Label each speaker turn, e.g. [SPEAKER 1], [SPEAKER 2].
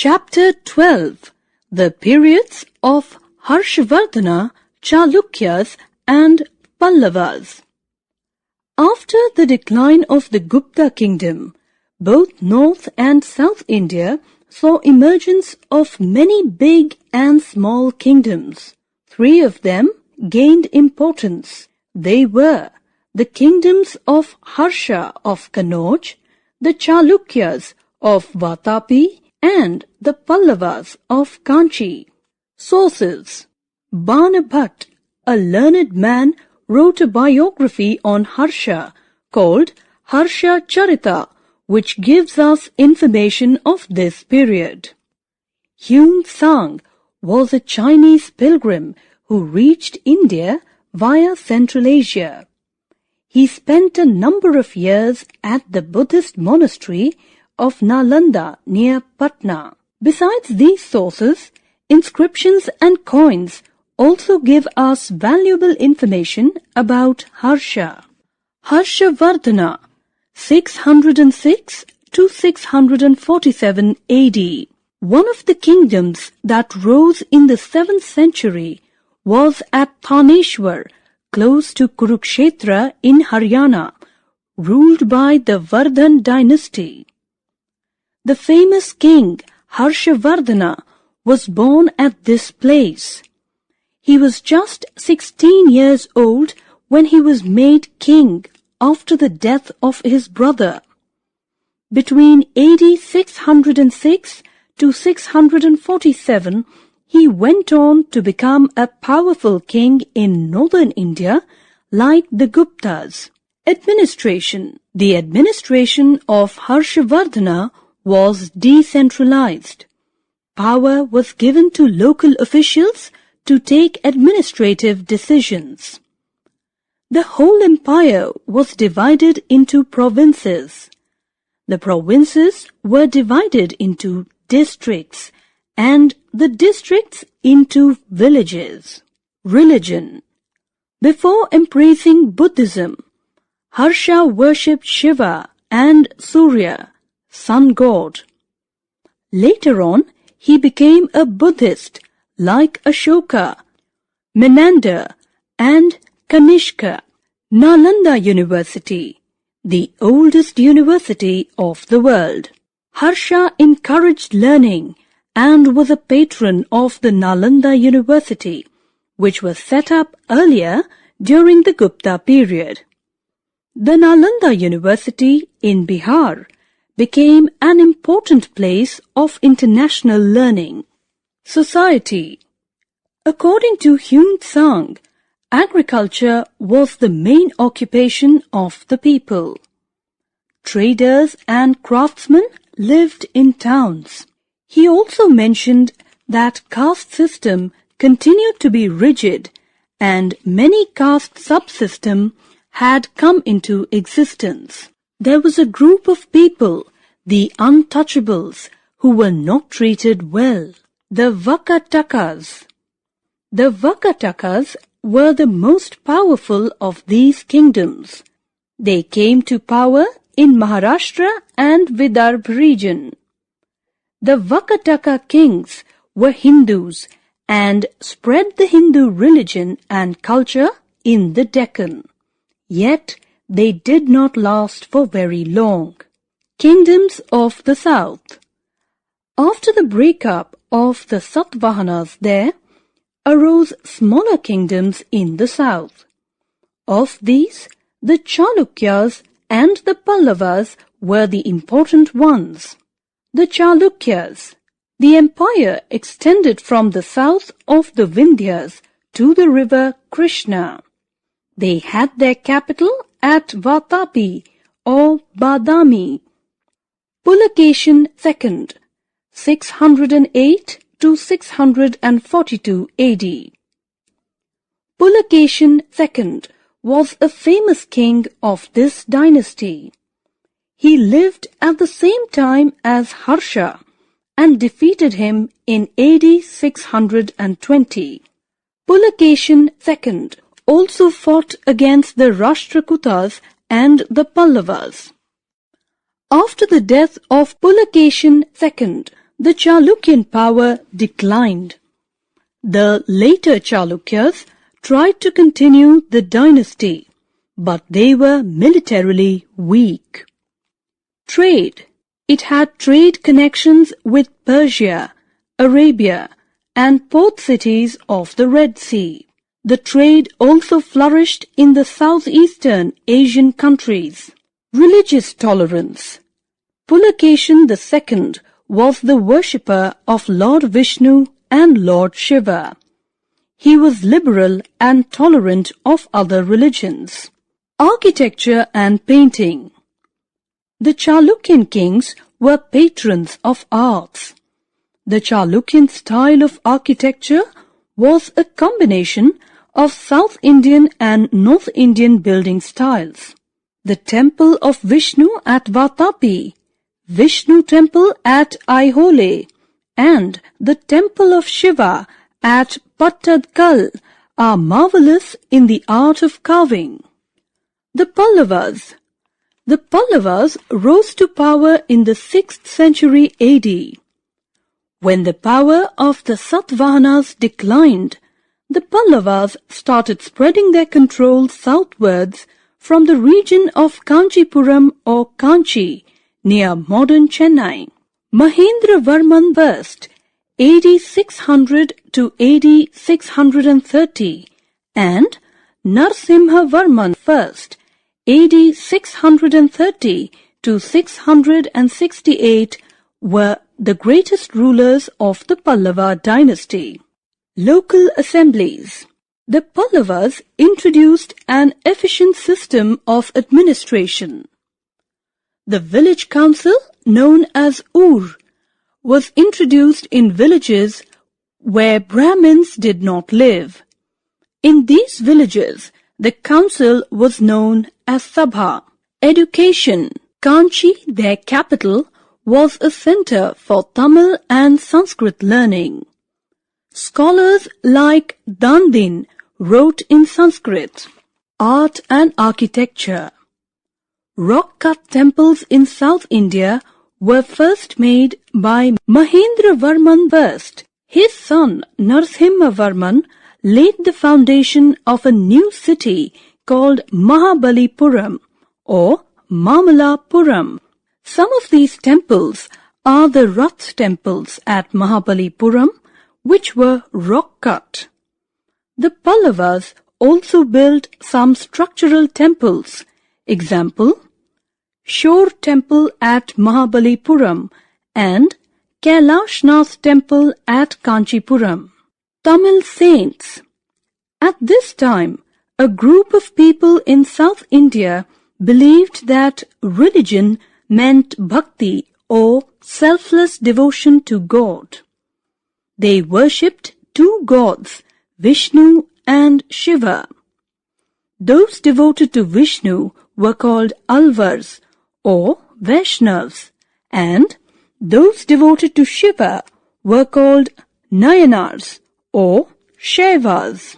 [SPEAKER 1] Chapter 12. The periods of Harshavardhana, Chalukayas and Pallavas. After the decline of the Gupta kingdom, both North and South India saw emergence of many big and small kingdoms. 3 of them gained importance. They were the kingdoms of Harsha of Kannauj, the Chalukayas of Vatapi, and the Pallavas of Kanchi. Sources. Bana Bhatt, a learned man, wrote a biography on Harsha called Harsha Charita, which gives us information of this period. Hume Tsang was a Chinese pilgrim who reached India via Central Asia. He spent a number of years at the Buddhist monastery of Nalanda near Patna. Besides these sources, inscriptions and coins also give us valuable information about Harsha. Harshavardhana, 606 to 647 AD. One of the kingdoms that rose in the 7th century was at Thaneshwar, close to Kurukshetra in Haryana, ruled by the Vardhan dynasty. The famous king Harshavardhana was born at this place. He was just 16 years old when he was made king after the death of his brother. Between AD 606 to 647, he went on to become a powerful king in northern India like the Guptas. Administration. The administration of Harshavardhana was decentralized. Power was given to local officials to take administrative decisions. The whole empire was divided into provinces. The provinces were divided into districts and the districts into villages. Religion. Before embracing Buddhism, Harsha worshipped Shiva and Surya, sun god. Later on, he became a Buddhist like Ashoka, Menander and Kanishka. Nalanda University, the oldest university of the world. Harsha encouraged learning and was a patron of the Nalanda University, which was set up earlier during the Gupta period. The Nalanda University in Bihar became an important place of international learning. Society. According to Hume Tsang, agriculture was the main occupation of the people. Traders and craftsmen lived in towns. He also mentioned that caste system continued to be rigid and many caste subsystem had come into existence. There was a group of people, the untouchables, who were not treated well, the Vakatakas. The Vakatakas were the most powerful of these kingdoms. They came to power in Maharashtra and Vidarbha region. The Vakataka kings were Hindus and spread the Hindu religion and culture in the Deccan. Yet they did not last for very long. Kingdoms of the South. After the breakup of the Satavahanas there, arose smaller kingdoms in the south. Of these, the Chalukayas and the Pallavas were the important ones. The Chalukayas. The empire extended from the south of the Vindhyas to the river Krishna. They had their capital at Vatapi or Badami. Pulakeshin II, 608 to 642 AD. Pulakeshin II was a famous king of this dynasty. He lived at the same time as Harsha and defeated him in AD 620. Pulakeshin II also fought against the Rashtrakutas and the Pallavas. After the death of Pulakeshin II, the Chalukyan power declined. The later Chalukyas tried to continue the dynasty, but they were militarily weak. Trade. It had trade connections with Persia, Arabia, and port cities of the Red Sea. The trade also flourished in the southeastern Asian countries. Religious tolerance. Pulakeshin II was the worshipper of Lord Vishnu and Lord Shiva. He was liberal and tolerant of other religions. Architecture and painting. The Chalukyan kings were patrons of arts. The Chalukyan style of architecture was a combination of South Indian and North Indian building styles. The temple of Vishnu at Vatapi, Vishnu temple at Aihole, and the temple of Shiva at Pattadkal are marvelous in the art of carving. The Pallavas. The Pallavas rose to power in the 6th century AD. When the power of the Satavahanas declined, the Pallavas started spreading their control southwards from the region of Kanchipuram or Kanchi near modern Chennai. Mahendravarman I, AD 600 to AD 630, and Narasimhavarman I, AD 630 to 668, were the greatest rulers of the Pallava dynasty. Local assemblies. The Pallavas introduced an efficient system of administration. The village council, known as Ur, was introduced in villages where Brahmins did not live. In these villages, the council was known as Sabha. Education. Kanchi, their capital, was a center for Tamil and Sanskrit learning. Scholars like Dandin wrote in Sanskrit. Art and architecture. Rock-cut temples in South India were first made by Mahendravarman I. His son Narasimhavarman laid the foundation of a new city called Mahabalipuram or Mamalapuram. Some of these temples are the Rath temples at Mahabalipuram, which were rock-cut. The Pallavas also built some structural temples. Example, Shore Temple at Mahabalipuram and Kailashnath Temple at Kanchipuram. Tamil saints. At this time, a group of people in South India believed that religion meant bhakti or selfless devotion to God. They worshipped two gods, Vishnu and Shiva. Those devoted to Vishnu were called Alvars or Vaishnavas, and those devoted to Shiva were called Nayanars or Shaivas.